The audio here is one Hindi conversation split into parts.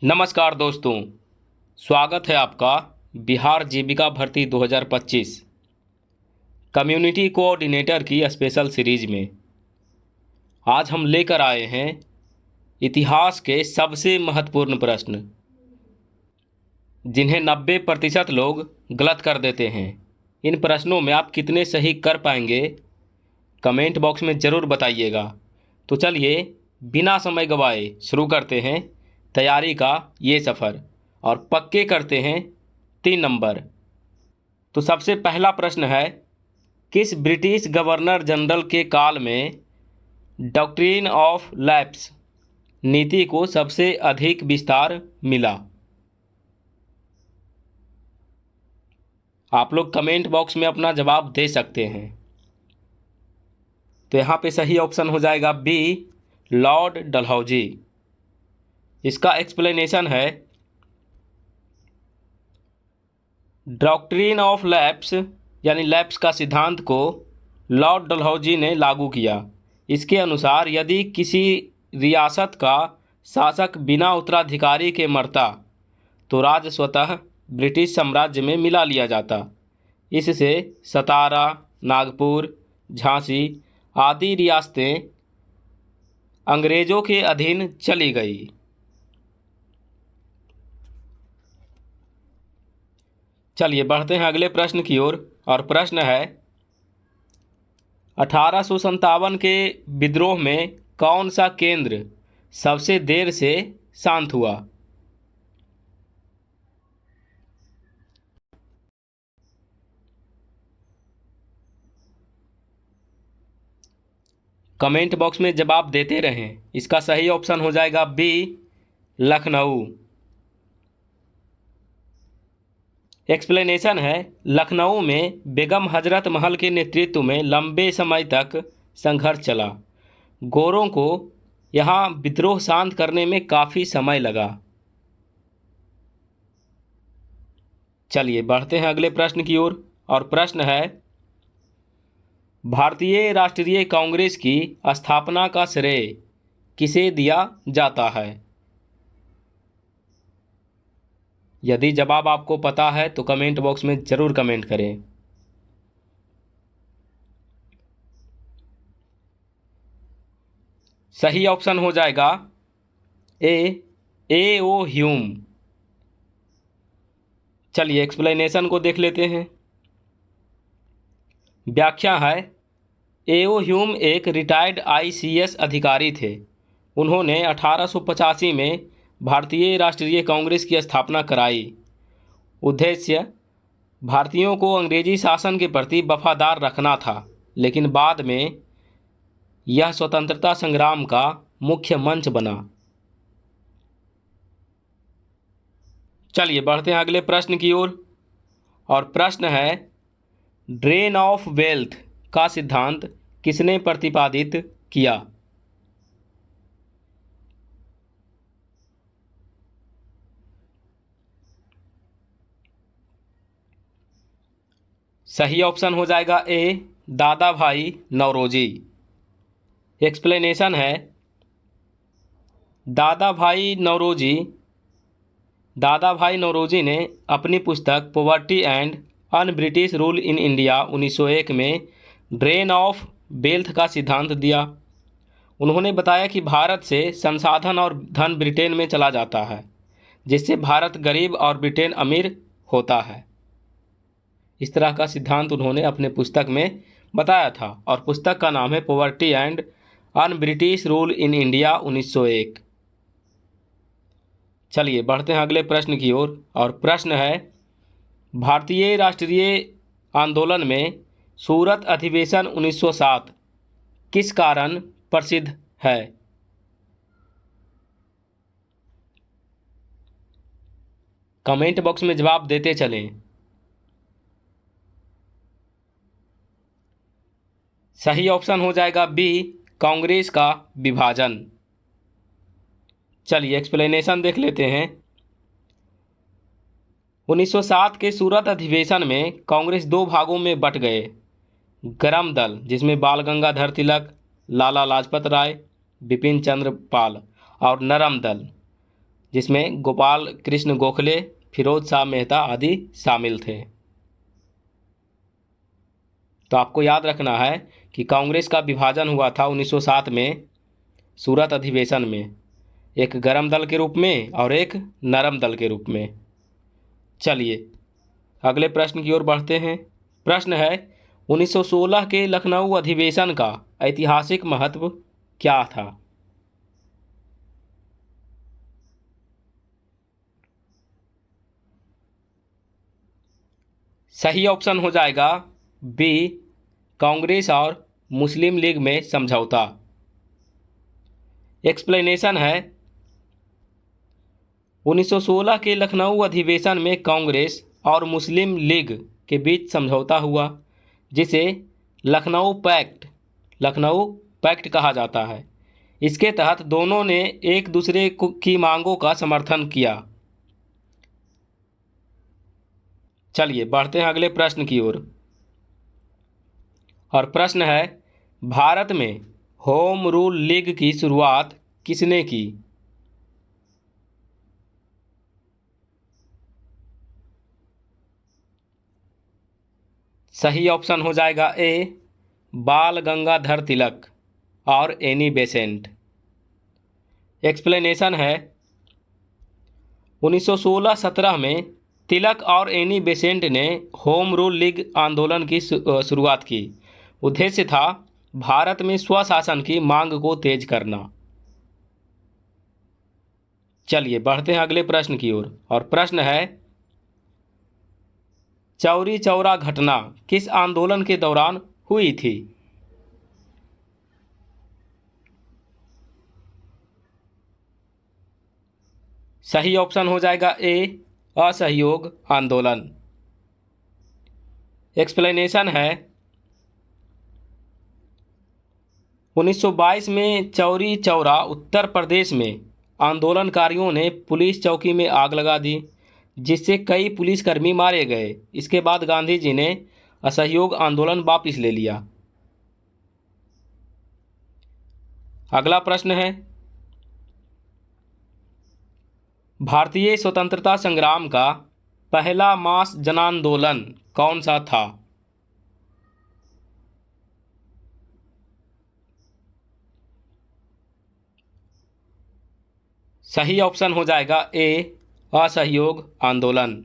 नमस्कार दोस्तों, स्वागत है आपका बिहार जीविका भर्ती 2025 कम्युनिटी कोऑर्डिनेटर की स्पेशल सीरीज में। आज हम लेकर आए हैं इतिहास के सबसे महत्वपूर्ण प्रश्न, जिन्हें 90% लोग गलत कर देते हैं। इन प्रश्नों में आप कितने सही कर पाएंगे, कमेंट बॉक्स में ज़रूर बताइएगा। तो चलिए बिना समय गवाए शुरू करते हैं तैयारी का ये सफ़र और पक्के करते हैं 3 नंबर। तो सबसे पहला प्रश्न है, किस ब्रिटिश गवर्नर जनरल के काल में डॉक्ट्रिन ऑफ लैप्स नीति को सबसे अधिक विस्तार मिला? आप लोग कमेंट बॉक्स में अपना जवाब दे सकते हैं। तो यहाँ पे सही ऑप्शन हो जाएगा बी, लॉर्ड डलहौजी। इसका एक्सप्लेनेशन है, डॉक्ट्रिन ऑफ लैप्स यानी लैप्स का सिद्धांत को लॉर्ड डलहौजी ने लागू किया। इसके अनुसार यदि किसी रियासत का शासक बिना उत्तराधिकारी के मरता तो राज्य स्वतः ब्रिटिश साम्राज्य में मिला लिया जाता। इससे सतारा, नागपुर, झांसी आदि रियासतें अंग्रेज़ों के अधीन चली गई। चलिए बढ़ते हैं अगले प्रश्न की ओर और प्रश्न है, 1857 के विद्रोह में कौन सा केंद्र सबसे देर से शांत हुआ? कमेंट बॉक्स में जवाब देते रहें। इसका सही ऑप्शन हो जाएगा बी, लखनऊ। एक्सप्लेनेशन है, लखनऊ में बेगम हजरत महल के नेतृत्व में लंबे समय तक संघर्ष चला। गोरों को यहाँ विद्रोह शांत करने में काफ़ी समय लगा। चलिए बढ़ते हैं अगले प्रश्न की ओर और प्रश्न है, भारतीय राष्ट्रीय कांग्रेस की स्थापना का श्रेय किसे दिया जाता है? यदि जवाब आपको पता है तो कमेंट बॉक्स में ज़रूर कमेंट करें। सही ऑप्शन हो जाएगा ए ओ ह्यूम। चलिए एक्सप्लेनेशन को देख लेते हैं। व्याख्या है, ए.ओ. ह्यूम एक रिटायर्ड ICS अधिकारी थे। उन्होंने 1885 में भारतीय राष्ट्रीय कांग्रेस की स्थापना कराई। उद्देश्य भारतीयों को अंग्रेजी शासन के प्रति वफादार रखना था, लेकिन बाद में यह स्वतंत्रता संग्राम का मुख्य मंच बना। चलिए बढ़ते हैं अगले प्रश्न की ओर और प्रश्न है, ड्रेन ऑफ वेल्थ का सिद्धांत किसने प्रतिपादित किया? सही ऑप्शन हो जाएगा ए, दादा भाई नौरोजी। एक्सप्लेनेशन है, दादा भाई नौरोजी ने अपनी पुस्तक poverty and un British rule in India 1901 में ड्रेन ऑफ वेल्थ का सिद्धांत दिया। उन्होंने बताया कि भारत से संसाधन और धन ब्रिटेन में चला जाता है, जिससे भारत गरीब और ब्रिटेन अमीर होता है। इस तरह का सिद्धांत उन्होंने अपने पुस्तक में बताया था और पुस्तक का नाम है poverty and un British rule in India 1901। चलिए बढ़ते हैं अगले प्रश्न की ओर और प्रश्न है, भारतीय राष्ट्रीय आंदोलन में सूरत अधिवेशन 1907 किस कारण प्रसिद्ध है? कमेंट बॉक्स में जवाब देते चलें। सही ऑप्शन हो जाएगा बी, कांग्रेस का विभाजन। चलिए एक्सप्लेनेशन देख लेते हैं। 1907 के सूरत अधिवेशन में कांग्रेस 2 भागों में बट गए। गरम दल, जिसमें बाल गंगाधर तिलक, लाला लाजपत राय, बिपिन चंद्र पाल, और नरम दल, जिसमें गोपाल कृष्ण गोखले, फिरोज शाह मेहता आदि शामिल थे। तो आपको याद रखना है कि कांग्रेस का विभाजन हुआ था 1907 में सूरत अधिवेशन में, एक गर्म दल के रूप में और एक नरम दल के रूप में। चलिए अगले प्रश्न की ओर बढ़ते हैं। प्रश्न है 1916 के लखनऊ अधिवेशन का ऐतिहासिक महत्व क्या था? सही ऑप्शन हो जाएगा बी, कांग्रेस और मुस्लिम लीग में समझौता। एक्सप्लेनेशन है 1916 के लखनऊ अधिवेशन में कांग्रेस और मुस्लिम लीग के बीच समझौता हुआ, जिसे लखनऊ पैक्ट कहा जाता है। इसके तहत दोनों ने एक दूसरे की मांगों का समर्थन किया। चलिए बढ़ते हैं अगले प्रश्न की ओर। और प्रश्न है भारत में होम रूल लीग की शुरुआत किसने की? सही ऑप्शन हो जाएगा ए, बाल गंगाधर तिलक और एनी बेसेंट। एक्सप्लेनेशन है 1916-17 में तिलक और एनी बेसेंट ने होम रूल लीग आंदोलन की शुरुआत की। उद्देश्य था भारत में स्वशासन की मांग को तेज करना। चलिए बढ़ते हैं अगले प्रश्न की ओर। और प्रश्न है चौरी चौरा घटना किस आंदोलन के दौरान हुई थी? सही ऑप्शन हो जाएगा ए, असहयोग आंदोलन। एक्सप्लेनेशन है 1922 में चौरी चौरा उत्तर प्रदेश में आंदोलनकारियों ने पुलिस चौकी में आग लगा दी, जिससे कई पुलिसकर्मी मारे गए। इसके बाद गांधी जी ने असहयोग आंदोलन वापस ले लिया। अगला प्रश्न है भारतीय स्वतंत्रता संग्राम का पहला मास जनांदोलन कौन सा था? सही ऑप्शन हो जाएगा ए, असहयोग आंदोलन।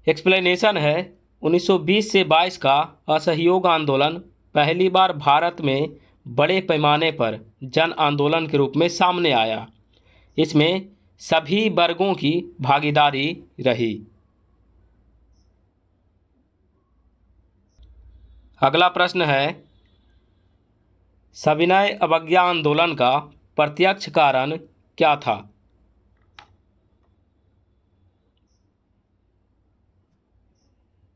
एक्सप्लेनेशन है 1920 से 22 का असहयोग आंदोलन पहली बार भारत में बड़े पैमाने पर जन आंदोलन के रूप में सामने आया। इसमें सभी वर्गों की भागीदारी रही। अगला प्रश्न है सविनय अवज्ञा आंदोलन का प्रत्यक्ष कारण क्या था?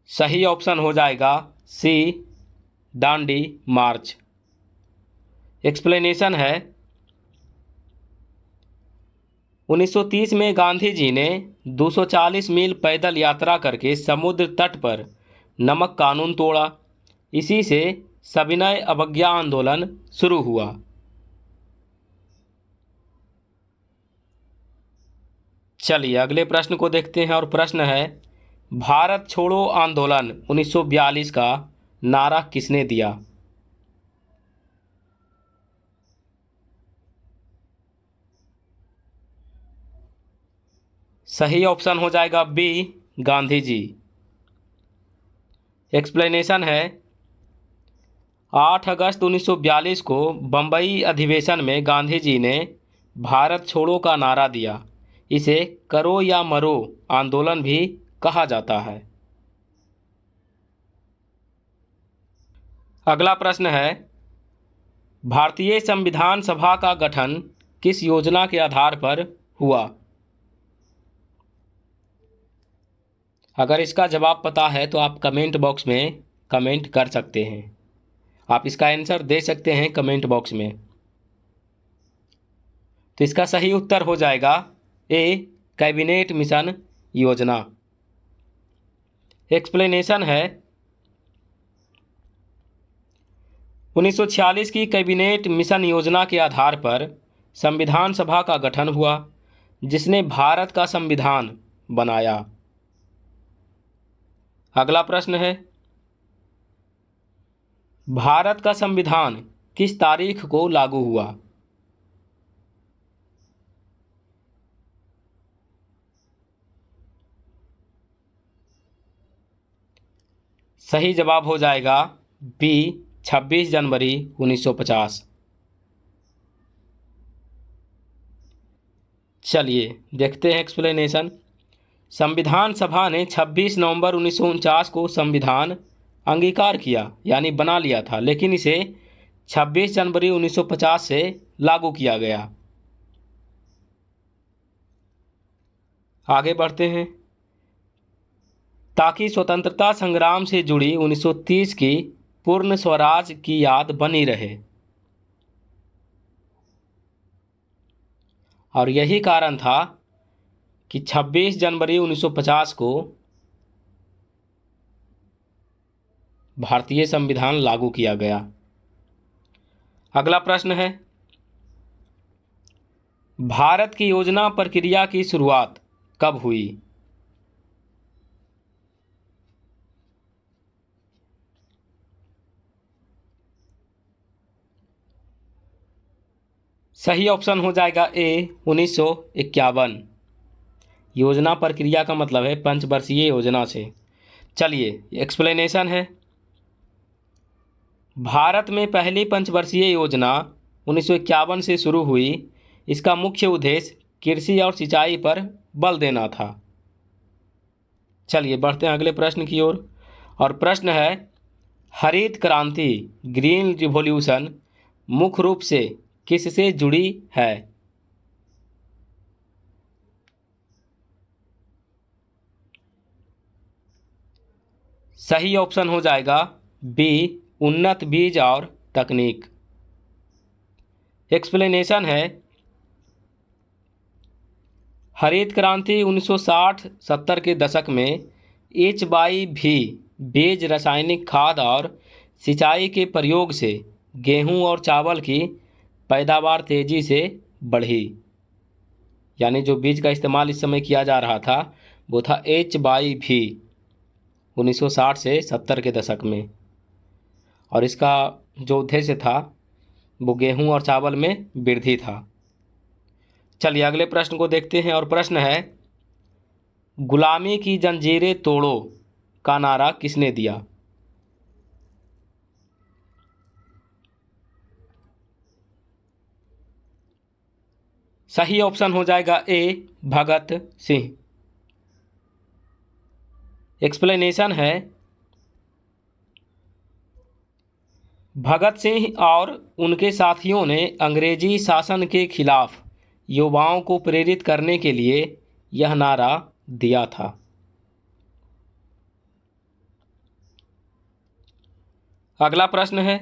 सही ऑप्शन हो जाएगा सी, दांडी मार्च। एक्सप्लेनेशन है 1930 में गांधी जी ने 240 मील पैदल यात्रा करके समुद्र तट पर नमक कानून तोड़ा। इसी से सविनय अवज्ञा आंदोलन शुरू हुआ। चलिए अगले प्रश्न को देखते हैं। और प्रश्न है भारत छोड़ो आंदोलन 1942 का नारा किसने दिया? सही ऑप्शन हो जाएगा बी, गांधी जी। एक्सप्लेनेशन है 8 अगस्त 1942 को बंबई अधिवेशन में गांधी जी ने भारत छोड़ो का नारा दिया। इसे करो या मरो आंदोलन भी कहा जाता है। अगला प्रश्न है भारतीय संविधान सभा का गठन किस योजना के आधार पर हुआ? अगर इसका जवाब पता है तो आप कमेंट बॉक्स में कमेंट कर सकते हैं। आप इसका आंसर दे सकते हैं कमेंट बॉक्स में। तो इसका सही उत्तर हो जाएगा ए, कैबिनेट मिशन योजना। एक्सप्लेनेशन है 1946 की कैबिनेट मिशन योजना के आधार पर संविधान सभा का गठन हुआ, जिसने भारत का संविधान बनाया। अगला प्रश्न है, भारत का संविधान किस तारीख को लागू हुआ? सही जवाब हो जाएगा बी 26 जनवरी 1950। चलिए देखते हैं एक्सप्लेनेशन। संविधान सभा ने 26 नवंबर 1949 को संविधान अंगीकार किया, यानी बना लिया था, लेकिन इसे 26 जनवरी 1950 से लागू किया गया। आगे बढ़ते हैं। ताकि स्वतंत्रता संग्राम से जुड़ी 1930 की पूर्ण स्वराज की याद बनी रहे, और यही कारण था कि 26 जनवरी 1950 को भारतीय संविधान लागू किया गया। अगला प्रश्न है, भारत की योजना प्रक्रिया की शुरुआत कब हुई? सही ऑप्शन हो जाएगा ए 1951। योजना प्रक्रिया का मतलब है पंचवर्षीय योजना से। चलिए एक्सप्लेनेशन है। भारत में पहली पंचवर्षीय योजना 1951 से शुरू हुई। इसका मुख्य उद्देश्य कृषि और सिंचाई पर बल देना था। चलिए बढ़ते हैं अगले प्रश्न की ओर, और प्रश्न है, हरित क्रांति ग्रीन रिवॉल्यूशन मुख्य रूप से किससे जुड़ी है? सही ऑप्शन हो जाएगा बी उन्नत बीज और तकनीक। एक्सप्लेनेशन है, हरित क्रांति 1960-70 के दशक में HYV बीज रासायनिक खाद और सिंचाई के प्रयोग से गेहूं और चावल की पैदावार तेजी से बढ़ी। यानी जो बीज का इस्तेमाल इस समय किया जा रहा था वो था HYV 1960 से 70 के दशक में, और इसका जो उद्देश्य था वो गेहूं और चावल में वृद्धि था। चलिए अगले प्रश्न को देखते हैं, और प्रश्न है, गुलामी की जंजीरें तोड़ो का नारा किसने दिया? सही ऑप्शन हो जाएगा ए भगत सिंह। एक्सप्लेनेशन है, भगत सिंह और उनके साथियों ने अंग्रेजी शासन के खिलाफ युवाओं को प्रेरित करने के लिए यह नारा दिया था। अगला प्रश्न है,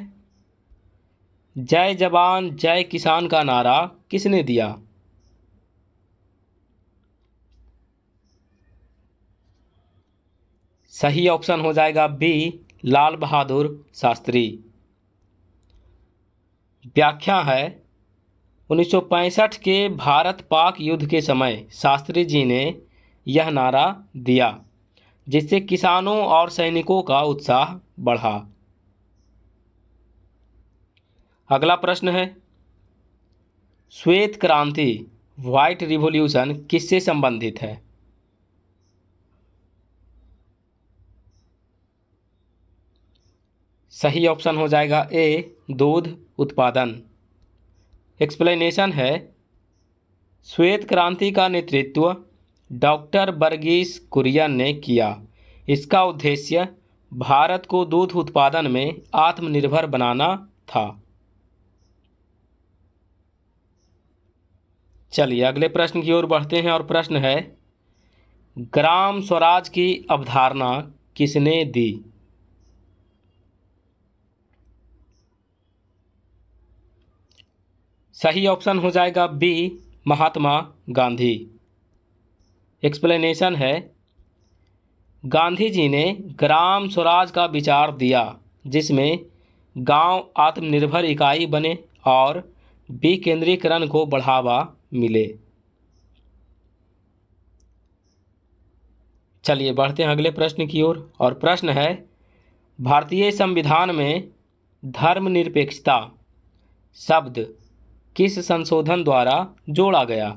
जय जवान जय किसान का नारा किसने दिया? सही ऑप्शन हो जाएगा बी लाल बहादुर शास्त्री। व्याख्या है, 1965 के भारत पाक युद्ध के समय शास्त्री जी ने यह नारा दिया, जिससे किसानों और सैनिकों का उत्साह बढ़ा। अगला प्रश्न है, श्वेत क्रांति व्हाइट रिवॉल्यूशन किससे संबंधित है? सही ऑप्शन हो जाएगा ए दूध उत्पादन। एक्सप्लेनेशन है, श्वेत क्रांति का नेतृत्व डॉक्टर वर्गीस कुरियन ने किया। इसका उद्देश्य भारत को दूध उत्पादन में आत्मनिर्भर बनाना था। चलिए अगले प्रश्न की ओर बढ़ते हैं, और प्रश्न है, ग्राम स्वराज की अवधारणा किसने दी? सही ऑप्शन हो जाएगा बी महात्मा गांधी। एक्सप्लेनेशन है, गांधी जी ने ग्राम स्वराज का विचार दिया, जिसमें गांव आत्मनिर्भर इकाई बने और विकेंद्रीकरण को बढ़ावा मिले। चलिए बढ़ते हैं अगले प्रश्न की ओर, और प्रश्न है, भारतीय संविधान में धर्मनिरपेक्षता शब्द किस संशोधन द्वारा जोड़ा गया?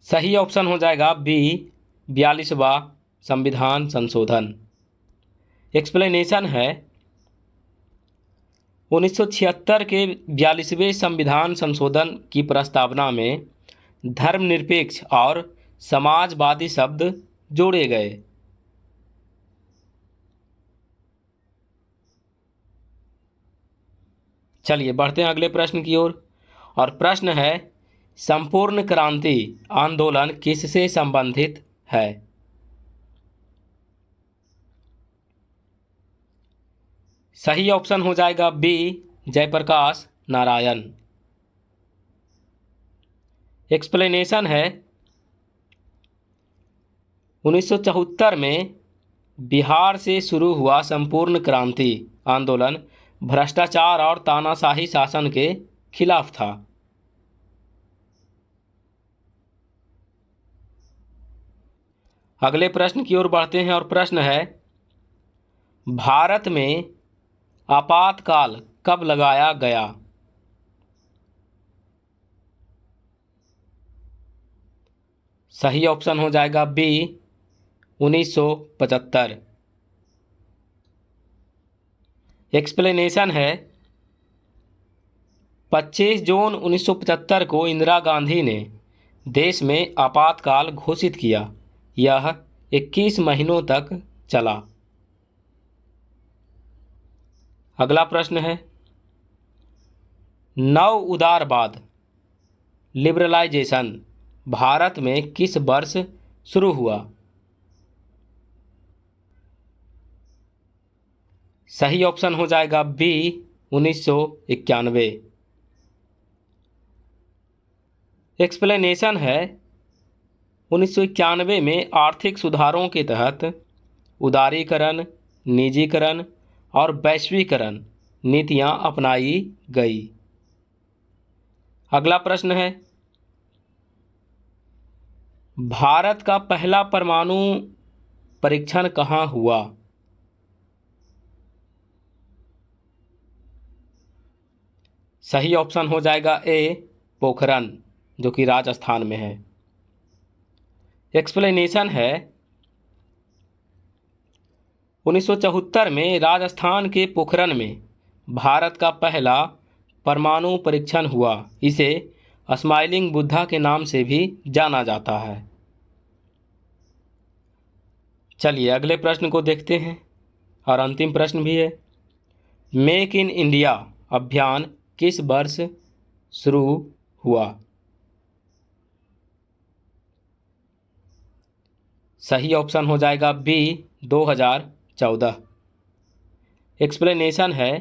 सही ऑप्शन हो जाएगा बी, 42वां संविधान संशोधन। एक्सप्लेनेशन है, 1976 के 42वें संविधान संशोधन की प्रस्तावना में धर्मनिरपेक्ष और समाजवादी शब्द जोड़े गए। चलिए बढ़ते हैं अगले प्रश्न की ओर, और प्रश्न है, संपूर्ण क्रांति आंदोलन किससे संबंधित है? सही ऑप्शन हो जाएगा बी, जयप्रकाश नारायण। एक्सप्लेनेशन है, 1974 में बिहार से शुरू हुआ संपूर्ण क्रांति आंदोलन भ्रष्टाचार और तानाशाही शासन के खिलाफ था। अगले प्रश्न की ओर बढ़ते हैं, और प्रश्न है, भारत में आपातकाल कब लगाया गया? सही ऑप्शन हो जाएगा बी, 1975। एक्सप्लेनेशन है, 25 जून 1975 को इंदिरा गांधी ने देश में आपातकाल घोषित किया। यह 21 महीनों तक चला। अगला प्रश्न है, नव उदारवाद लिबरलाइजेशन भारत में किस वर्ष शुरू हुआ? सही ऑप्शन हो जाएगा बी, 1991। एक्सप्लेनेशन है, 1991 में आर्थिक सुधारों के तहत उदारीकरण, निजीकरण और वैश्वीकरण नीतियां अपनाई गई। अगला प्रश्न है, भारत का पहला परमाणु परीक्षण कहाँ हुआ? सही ऑप्शन हो जाएगा ए, पोखरण, जो कि राजस्थान में है। एक्सप्लेनेशन है, 1974 में राजस्थान के पोखरण में भारत का पहला परमाणु परीक्षण हुआ। इसे स्माइलिंग बुद्धा के नाम से भी जाना जाता है। चलिए अगले प्रश्न को देखते हैं, और अंतिम प्रश्न भी है, मेक इन इंडिया अभियान किस वर्ष शुरू हुआ? सही ऑप्शन हो जाएगा बी, 2014। एक्सप्लेनेशन है,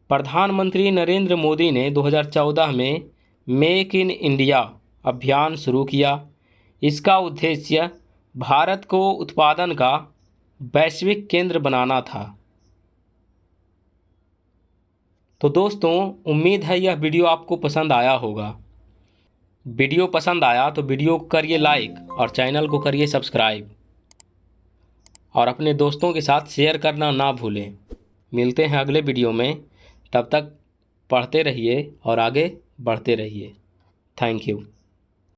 प्रधानमंत्री नरेंद्र मोदी ने 2014 में मेक इन इंडिया अभियान शुरू किया। इसका उद्देश्य भारत को उत्पादन का वैश्विक केंद्र बनाना था। तो दोस्तों, उम्मीद है यह वीडियो आपको पसंद आया होगा। वीडियो पसंद आया तो वीडियो को करिए लाइक और चैनल को करिए सब्सक्राइब, और अपने दोस्तों के साथ शेयर करना ना भूलें। मिलते हैं अगले वीडियो में, तब तक पढ़ते रहिए और आगे बढ़ते रहिए। Thank you.